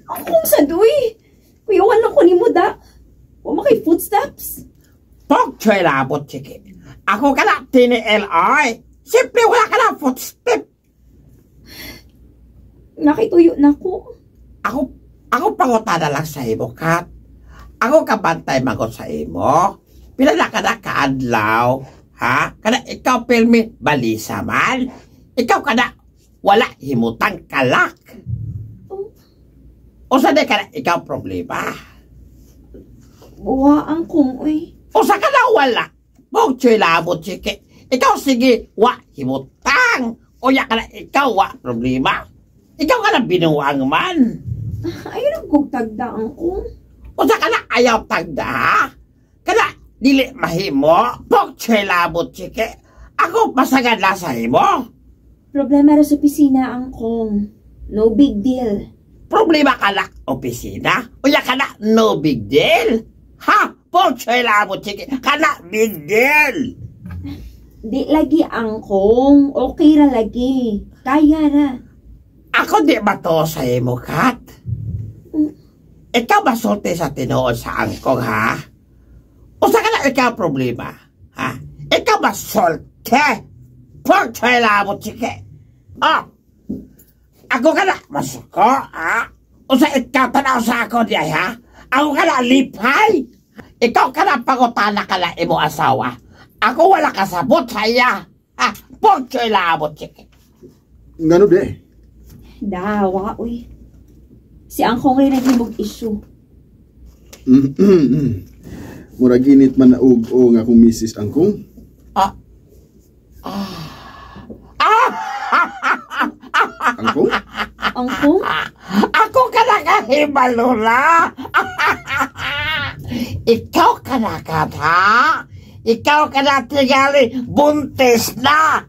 Angkong sa duy. Kuyawan lang ko ni mo da. Wala kay footsteps. Pog choy labot, chiki. Ako ka na tini-LI. Simple wala ka na footstep. Nakituyo na ko. Ako pangutada lang sa imo, Kat. Ako kabantay magot sa imo. Pila na ka na kaadlaw, ha? Kada ikaw pilmi balisa man. Ikaw kada wala himutang kalak. O sa de ka na ikaw problema. Wa angkong, uy. O sa ka na wala. Pog choy labot, chiki. Ikaw sige, wa himutang. O ya ka na ikaw wa problema. Ikaw ka na binuwang man. Ayun ang kugtagda angkong. O sa ka na ayaw tagda, ha? Kada dili mahimo. Pog choy labot, chiki. Ako masagad na sa imo. Problema ra sa opisina angkong. No big deal. Problema ka na opisina? O ya ka na no big deal? Ha? Pog choy labot, chiki. Ka na big deal. Di lagi angkong. Okay ra lagi. Kaya ra. Ako di ba to sa imo, Kat? Ikaw ba sulti sa tinuod sa angkong, ha? O sa ka na ikaw problema? Ha? Ikaw ba sulti? Pog choy labot, chiki. Oh! Ako ka na masuko, ha? O sa ikaw tanaw sa ako diya, ha? Ako ka na lipay. Ikaw ka na pangutana ka na imo asawa. Ako wala kasabot sa iya. Ha? Pog choy labot, chiki. Ngano de? Dawa, uy. Si angkong rin naghimog issue. Murag ginit man na og-o nga akong misis angkong. Angkong? Angkong? Ako ka na kahibalola. Ikaw ka na, Kat, ha? Ikaw ka na tigali buntis na.